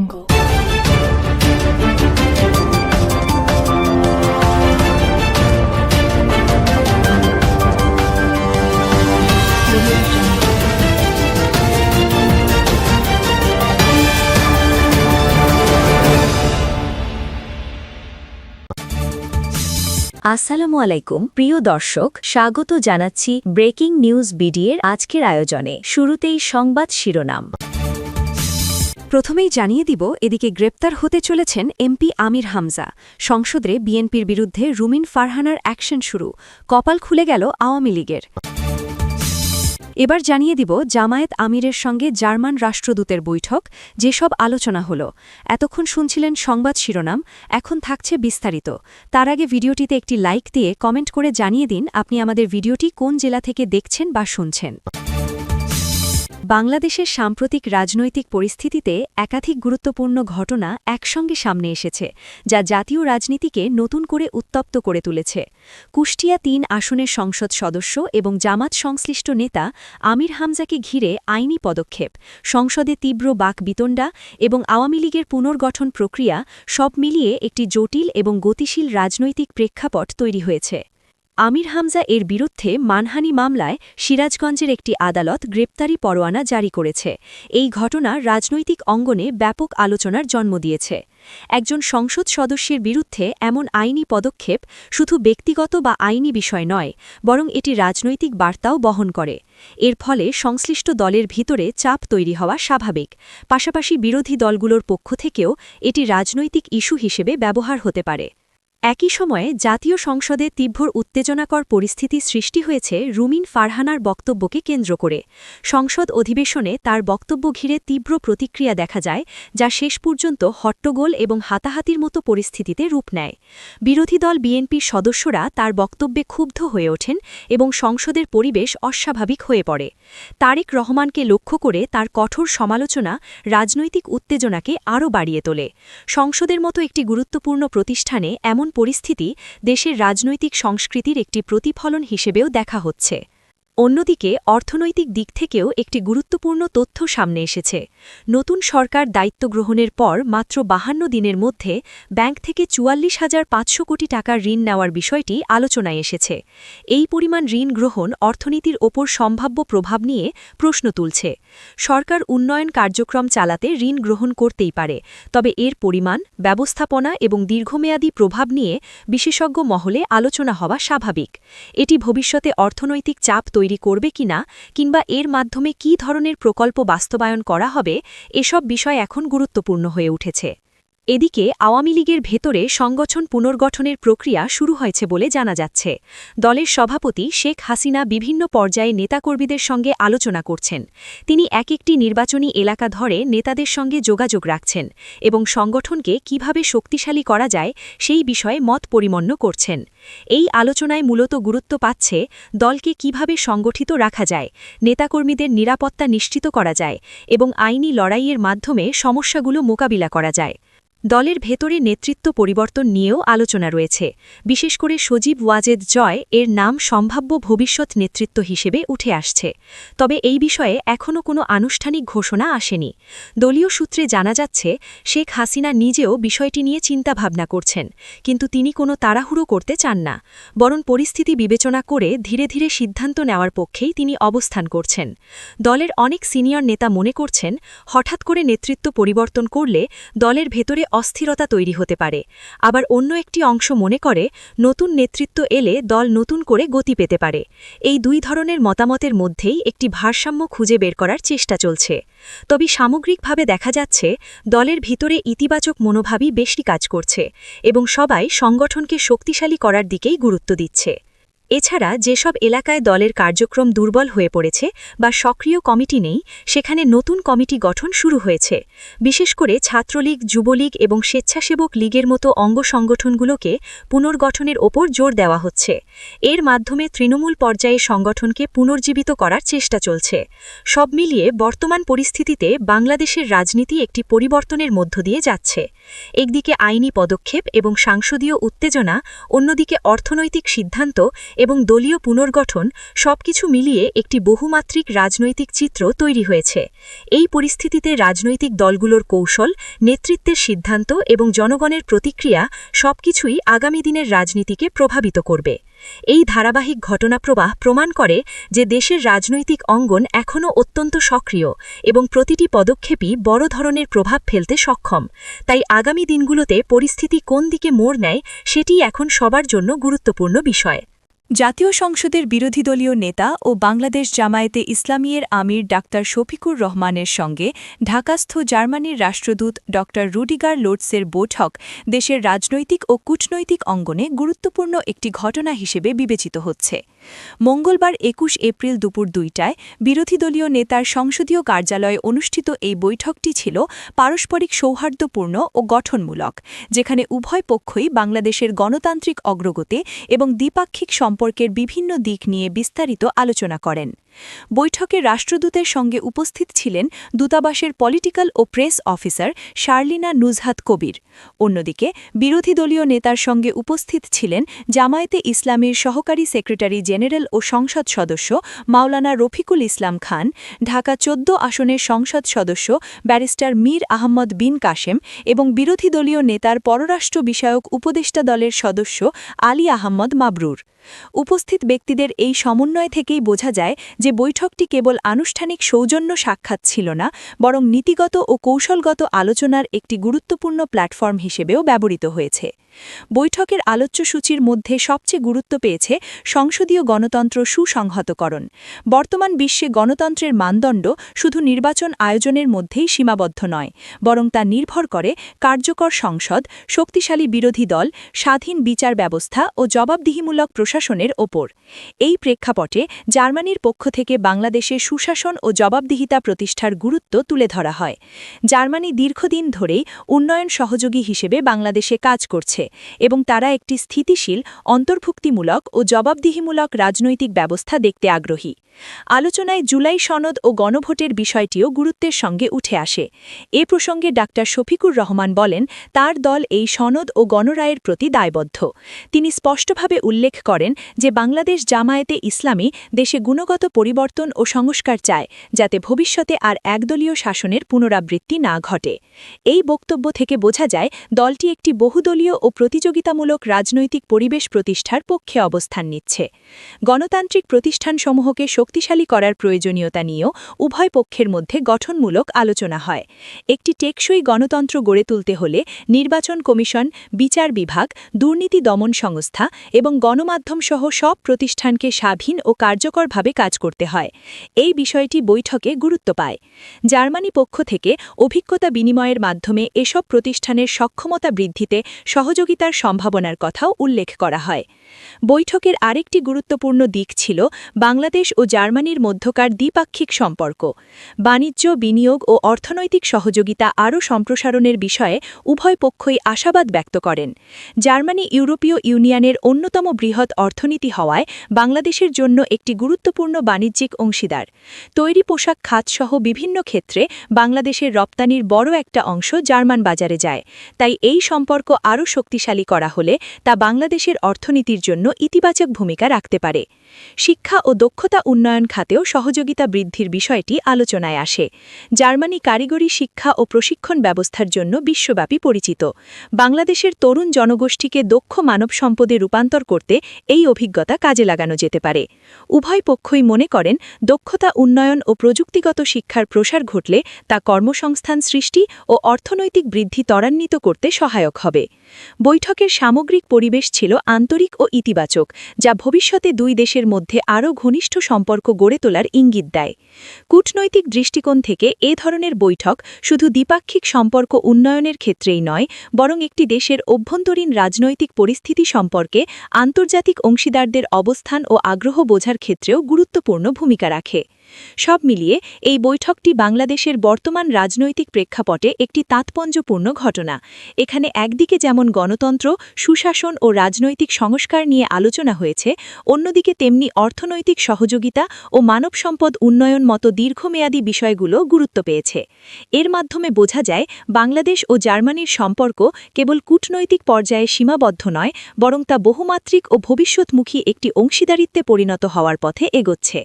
আসসালামু আলাইকুম প্রিয় দর্শক, স্বাগত জানাচ্ছি ব্রেকিং নিউজ বিডিএর আজকের আয়োজনে। শুরুতেই সংবাদ শিরোনাম। প্রথমেই জানিয়ে দিব, এদিকে গ্রেপ্তার হতে চলেছেন এমপি আমির হামজা। সংসদে বিএনপির বিরুদ্ধে রুমিন ফারহানার অ্যাকশন শুরু, কপাল খুলে গেল আওয়ামী লীগের। এবার জানিয়ে দিব জামায়াত আমিরের সঙ্গে জার্মান রাষ্ট্রদূতের বৈঠক, যেসব আলোচনা হলো। এতক্ষণ শুনছিলেন সংবাদ শিরোনাম, এখন থাকছে বিস্তারিত। তার আগে ভিডিওটিতে একটি লাইক দিয়ে কমেন্ট করে জানিয়ে দিন আপনি আমাদের ভিডিওটি কোন জেলা থেকে দেখছেন বা শুনছেন। বাংলাদেশের সাম্প্রতিক রাজনৈতিক পরিস্থিতিতে একাধিক গুরুত্বপূর্ণ ঘটনা একসঙ্গে সামনে এসেছে, যা জাতীয় রাজনীতিকে নতুন করে উত্তপ্ত করে তুলেছে। কুষ্টিয়া ৩ আসনের সংসদ সদস্য এবং জামাত সংশ্লিষ্ট নেতা আমির হামজাকে ঘিরে আইনি পদক্ষেপ, সংসদে তীব্র বাকবিতণ্ডা এবং আওয়ামী লীগের পুনর্গঠন প্রক্রিয়া, সব মিলিয়ে একটি জটিল এবং গতিশীল রাজনৈতিক প্রেক্ষাপট তৈরি হয়েছে। আমির হামজা এর বিরুদ্ধে মানহানি মামলায় সিরাজগঞ্জের একটি আদালত গ্রেপ্তারি পরোয়ানা জারি করেছে। এই ঘটনা রাজনৈতিক অঙ্গনে ব্যাপক আলোচনার জন্ম দিয়েছে। একজন সংসদ সদস্যের বিরুদ্ধে এমন আইনি পদক্ষেপ শুধু ব্যক্তিগত বা আইনি বিষয় নয়, বরং এটি রাজনৈতিক বার্তাও বহন করে। এর ফলে সংশ্লিষ্ট দলের ভিতরে চাপ তৈরি হওয়া স্বাভাবিক, পাশাপাশি বিরোধী দলগুলোর পক্ষ থেকেও এটি রাজনৈতিক ইস্যু হিসেবে ব্যবহার হতে পারে। একই সময়ে জাতীয় সংসদে তীব্র উত্তেজনাকর পরিস্থিতি সৃষ্টি হয়েছে রুমিন ফারহানার বক্তব্যকে কেন্দ্র করে। সংসদ অধিবেশনে তার বক্তব্য ঘিরে তীব্র প্রতিক্রিয়া দেখা যায়, যা শেষ পর্যন্ত হট্টগোল এবং হাতাহাতির মতো পরিস্থিতিতে রূপ নেয়। বিরোধী দল বিএনপির সদস্যরা তার বক্তব্যে ক্ষুব্ধ হয়ে ওঠেন এবং সংসদের পরিবেশ অস্বাভাবিক হয়ে পড়ে। তারেক রহমানকে লক্ষ্য করে তার কঠোর সমালোচনা রাজনৈতিক উত্তেজনাকে আরও বাড়িয়ে তোলে। সংসদের মতো একটি গুরুত্বপূর্ণ প্রতিষ্ঠানে এমন পরিস্থিতি দেশের রাজনৈতিক সংস্কৃতির একটি প্রতিফলন হিসেবেও দেখা হচ্ছে। অন্যদিকে অর্থনৈতিক দিক থেকেও একটি গুরুত্বপূর্ণ তথ্য সামনে এসেছে। নতুন সরকার দায়িত্ব গ্রহণের পর মাত্র 52 দিনের মধ্যে ব্যাংক থেকে ৪৪,৫০০ কোটি টাকার ঋণ নেওয়ার বিষয়টি আলোচনায় এসেছে। এই পরিমাণ ঋণ গ্রহণ অর্থনীতির ওপর সম্ভাব্য প্রভাব নিয়ে প্রশ্ন তুলছে। সরকার উন্নয়ন কার্যক্রম চালাতে ঋণ গ্রহণ করতেই পারে, তবে এর পরিমাণ, ব্যবস্থাপনা এবং দীর্ঘমেয়াদী প্রভাব নিয়ে বিশেষজ্ঞ মহলে আলোচনা হওয়া স্বাভাবিক। এটি ভবিষ্যতে অর্থনৈতিক চাপ তৈরি করবে কিনা, কিংবা এর মাধ্যমে কী ধরনের প্রকল্প বাস্তবায়ন করা হবে, এসব বিষয় এখন গুরুত্বপূর্ণ হয়ে উঠেছে। এদিকে আওয়ামী লীগের ভেতরে সংগঠন পুনর্গঠনের প্রক্রিয়া শুরু হয়েছে বলে জানা যাচ্ছে। দলের সভাপতি শেখ হাসিনা বিভিন্ন পর্যায়ে নেতাকর্মীদের সঙ্গে আলোচনা করছেন। তিনি এক একটি নির্বাচনী এলাকা ধরে নেতাদের সঙ্গে যোগাযোগ রাখছেন এবং সংগঠনকে কিভাবে শক্তিশালী করা যায় সেই বিষয়ে মত পরিমন্ন করছেন। এই আলোচনায় মূলত গুরুত্ব পাচ্ছে দলকে কিভাবে সংগঠিত রাখা যায়, নেতাকর্মীদের নিরাপত্তা নিশ্চিত করা যায় এবং আইনি লড়াইয়ের মাধ্যমে সমস্যাগুলো মোকাবিলা করা যায়। দলের ভেতরে নেতৃত্ব পরিবর্তন নিয়েও আলোচনা রয়েছে। বিশেষ করে সজীব ওয়াজেদ জয় এর নাম সম্ভাব্য ভবিষ্যৎ নেতৃত্ব হিসেবে উঠে আসছে। তবে এই বিষয়ে এখনও কোনো আনুষ্ঠানিক ঘোষণা আসেনি। দলীয় সূত্রে জানা যাচ্ছে শেখ হাসিনা নিজেও বিষয়টি নিয়ে চিন্তাভাবনা করছেন, কিন্তু তিনি কোনো তাড়াহুড়ো করতে চান না, বরং পরিস্থিতি বিবেচনা করে ধীরে ধীরে সিদ্ধান্ত নেওয়ার পক্ষেই তিনি অবস্থান করছেন। দলের অনেক সিনিয়র নেতা মনে করছেন, হঠাৎ করে নেতৃত্ব পরিবর্তন করলে দলের ভেতরে অস্থিরতা তৈরি হতে পারে। আবার অন্য একটি অংশ মনে করে নতুন নেতৃত্ব এলে দল নতুন করে গতি পেতে পারে। এই দুই ধরনের মতামতের মধ্যেই একটি ভারসাম্য খুঁজে বের করার চেষ্টা চলছে। তবে সামগ্রিকভাবে দেখা যাচ্ছে দলের ভিতরে ইতিবাচক মনোভাবই বেশি কাজ করছে এবং সবাই সংগঠনকে শক্তিশালী করার দিকেই গুরুত্ব দিচ্ছে। এছাড়া যেসব এলাকায় দলের কার্যক্রম দুর্বল হয়ে পড়েছে বা সক্রিয় কমিটি নেই, সেখানে নতুন কমিটি গঠন শুরু হয়েছে। বিশেষ করে ছাত্রলীগ, যুবলীগ এবং স্বেচ্ছাসেবক লীগের মতো অঙ্গ সংগঠনগুলোকে পুনর্গঠনের ওপর জোর দেওয়া হচ্ছে। এর মাধ্যমে তৃণমূল পর্যায়ে সংগঠনকে পুনর্জীবিত করার চেষ্টা চলছে। সব মিলিয়ে বর্তমান পরিস্থিতিতে বাংলাদেশের রাজনীতি একটি পরিবর্তনের মধ্য দিয়ে যাচ্ছে। একদিকে আইনি পদক্ষেপ এবং সাংসদীয় উত্তেজনা, অন্যদিকে অর্থনৈতিক সিদ্ধান্ত এবং দলীয় পুনর্গঠন সবকিছু মিলিয়ে একটি বহুমাত্রিক রাজনৈতিক চিত্র তৈরি হয়েছে। এই পরিস্থিতিতে রাজনৈতিক দলগুলোর কৌশল, নেতৃত্বের সিদ্ধান্ত এবং জনগণের প্রতিক্রিয়া সবকিছুই আগামী দিনের রাজনীতিকে প্রভাবিত করবে। এই ধারাবাহিক ঘটনাপ্রবাহ প্রমাণ করে যে দেশের রাজনৈতিক অঙ্গন এখনও অত্যন্ত সক্রিয় এবং প্রতিটি পদক্ষেপই বড় ধরনের প্রভাব ফেলতে সক্ষম। তাই আগামী দিনগুলোতে পরিস্থিতি কোন দিকে মোড় নেয় সেটিই এখন সবার জন্য গুরুত্বপূর্ণ বিষয়। জাতীয় সংসদের বিরোধী দলীয় নেতা ও বাংলাদেশ জামায়াতে ইসলামীর আমির ডাক্তার শফিকুর রহমানের সঙ্গে ঢাকাস্থ জার্মানির রাষ্ট্রদূত ডক্টর রুডিগার লোটসের বৈঠক দেশের রাজনৈতিক ও কূটনৈতিক অঙ্গনে গুরুত্বপূর্ণ একটি ঘটনা হিসেবে বিবেচিত হচ্ছে। মঙ্গলবার ২১ এপ্রিল দুপুর ২টায় বিরোধী দলীয় নেতার সংসদীয় কার্যালয়ে অনুষ্ঠিত এই বৈঠকটি ছিল পারস্পরিক সৌহার্দ্যপূর্ণ ও গঠনমূলক, যেখানে উভয় পক্ষই বাংলাদেশের গণতান্ত্রিক অগ্রগতি এবং দ্বিপাক্ষিক সম্পর্কের বিভিন্ন দিক নিয়ে বিস্তারিত আলোচনা করেন। বৈঠকে রাষ্ট্রদূতের সঙ্গে উপস্থিত ছিলেন দূতাবাসের পলিটিক্যাল ও প্রেস অফিসার শার্লিনা নুজহাত কবির। অন্যদিকে বিরোধী দলীয় নেতার সঙ্গে উপস্থিত ছিলেন জামায়াতে ইসলামীর সহকারী সেক্রেটারি জেনারেল ও সংসদ সদস্য মাওলানা রফিকুল ইসলাম খান, ঢাকা ১৪ আসনের সংসদ সদস্য ব্যারিস্টার মীর আহমদ বিন কাশেম এবং বিরোধী দলীয় নেতার পররাষ্ট্র বিষয়ক উপদেষ্টা দলের সদস্য আলী আহমদ মাবরুর। উপস্থিত ব্যক্তিদের এই সমন্বয় থেকেই বোঝা যায় যে বৈঠকটি কেবল আনুষ্ঠানিক সৌজন্য সাক্ষাৎ ছিল না, বরং নীতিগত ও কৌশলগত আলোচনার একটি গুরুত্বপূর্ণ প্ল্যাটফর্ম হিসেবেও ব্যবহৃত হয়েছে। বৈঠকের আলোচ্যসূচির মধ্যে সবচেয়ে গুরুত্ব পেয়েছে সংসদীয় গণতন্ত্র সুসংহতকরণ। বর্তমান বিশ্বে গণতন্ত্রের মানদণ্ড শুধু নির্বাচন আয়োজনের মধ্যেই সীমাবদ্ধ নয়, বরং তা নির্ভর করে কার্যকর সংসদ, শক্তিশালী বিরোধী দল, স্বাধীন বিচার ব্যবস্থা ও জবাবদিহিমূলক প্রশাসনের ওপর। এই প্রেক্ষাপটে জার্মানির পক্ষ থেকে বাংলাদেশে সুশাসন ও জবাবদিহিতা প্রতিষ্ঠার গুরুত্ব তুলে ধরা হয়। জার্মানি দীর্ঘদিন ধরেই উন্নয়ন সহযোগী হিসেবে বাংলাদেশে কাজ করছে এবং তারা একটি স্থিতিশীল, অন্তর্ভুক্তিমূলক ও জবাবদিহিমূলক রাজনৈতিক ব্যবস্থা দেখতে আগ্রহী। আলোচনায় জুলাই সনদ ও গণভোটের বিষয়টিও গুরুত্বের সঙ্গে উঠে আসে। এ প্রসঙ্গে ডাক্তার শফিকুর রহমান বলেন, তার দল এই সনদ ও গণরায়ের প্রতি দায়বদ্ধ। তিনি স্পষ্টভাবে উল্লেখ করেন যে বাংলাদেশ জামায়াতে ইসলামী দেশে গুণগত পরিবর্তন ও সংস্কার চায়, যাতে ভবিষ্যতে আর একদলীয় শাসনের পুনরাবৃত্তি না ঘটে। এই বক্তব্য থেকে বোঝা যায় দলটি একটি বহুদলীয় ও প্রতিযোগিতামূলক রাজনৈতিক পরিবেশ প্রতিষ্ঠার পক্ষে অবস্থান নিচ্ছে। গণতান্ত্রিক প্রতিষ্ঠানসমূহকে শক্তিশালী করার প্রয়োজনীয়তা নিয়েও উভয় পক্ষের মধ্যে গঠনমূলক আলোচনা হয়। একটি টেকসই গণতন্ত্র গড়ে তুলতে হলে নির্বাচন কমিশন, বিচার বিভাগ, দুর্নীতি দমন সংস্থা এবং গণমাধ্যমসহ সব প্রতিষ্ঠানকে স্বাধীন ও কার্যকরভাবে কাজ করতে হয়। এই বিষয়টি বৈঠকে গুরুত্ব পায়। জার্মানি পক্ষ থেকে অভিজ্ঞতা বিনিময়ের মাধ্যমে এসব প্রতিষ্ঠানের সক্ষমতা বৃদ্ধিতে সহযোগিতার সম্ভাবনার কথাও উল্লেখ করা হয়। বৈঠকের আরেকটি গুরুত্বপূর্ণ দিক ছিল বাংলাদেশ ও জার্মানির মধ্যকার দ্বিপাক্ষিক সম্পর্ক। বাণিজ্য, বিনিয়োগ ও অর্থনৈতিক সহযোগিতা আরও সম্প্রসারণের বিষয়ে উভয় পক্ষই আশাবাদ ব্যক্ত করেন। জার্মানি ইউরোপীয় ইউনিয়নের অন্যতম বৃহৎ অর্থনীতি হওয়ায় বাংলাদেশের জন্য একটি গুরুত্বপূর্ণ বাণিজ্যিক অংশীদার। তৈরি পোশাক খাতসহ বিভিন্ন ক্ষেত্রে বাংলাদেশের রপ্তানির বড় একটা অংশ জার্মান বাজারে যায়। তাই এই সম্পর্ক আরও শক্তিশালী করা হলে তা বাংলাদেশের অর্থনীতির জন্য ইতিবাচক ভূমিকা রাখতে পারে। শিক্ষা ও দক্ষতা উন্নয়ন খাতেও সহযোগিতা বৃদ্ধির বিষয়টি আলোচনায় আসে। জার্মানি কারিগরি শিক্ষা ও প্রশিক্ষণ ব্যবস্থার জন্য বিশ্বব্যাপী পরিচিত। বাংলাদেশের তরুণ জনগোষ্ঠীকে দক্ষ মানব সম্পদে রূপান্তর করতে এই অভিজ্ঞতা কাজে লাগানো যেতে পারে। উভয় পক্ষই মনে করেন, দক্ষতা উন্নয়ন ও প্রযুক্তিগত শিক্ষার প্রসার ঘটলে তা কর্মসংস্থান সৃষ্টি ও অর্থনৈতিক বৃদ্ধি ত্বরান্বিত করতে সহায়ক হবে। বৈঠকের সামগ্রিক পরিবেশ ছিল আন্তরিক ও ইতিবাচক, যা ভবিষ্যতে দুই দেশের মধ্যে আরও ঘনিষ্ঠ সম্পর্ক গড়ে তোলার ইঙ্গিত দেয়। কূটনৈতিক দৃষ্টিকোণ থেকে এ ধরনের বৈঠক শুধু দ্বিপাক্ষিক সম্পর্ক উন্নয়নের ক্ষেত্রেই নয়, বরং একটি দেশের অভ্যন্তরীণ রাজনৈতিক পরিস্থিতি সম্পর্কে আন্তর্জাতিক অংশীদারদের অবস্থান ও আগ্রহ বোঝার ক্ষেত্রেও গুরুত্বপূর্ণ ভূমিকা রাখে। সব মিলিয়ে এই বৈঠকটি বাংলাদেশের বর্তমান রাজনৈতিক প্রেক্ষাপটে একটি তাৎপর্যপূর্ণ ঘটনা। এখানে একদিকে যেমন গণতন্ত্র, সুশাসন ও রাজনৈতিক সংস্কার নিয়ে আলোচনা হয়েছে, অন্যদিকে তেমনি অর্থনৈতিক সহযোগিতা ও মানব সম্পদ উন্নয়ন মতো দীর্ঘমেয়াদী বিষয়গুলো গুরুত্ব পেয়েছে। এর মাধ্যমে বোঝা যায় বাংলাদেশ ও জার্মানির সম্পর্ক কেবল কূটনৈতিক পর্যায়ে সীমাবদ্ধ নয়, বরং তা বহুমাত্রিক ও ভবিষ্যৎমুখী একটি অংশীদারিত্বে পরিণত হওয়ার পথে এগোচ্ছে।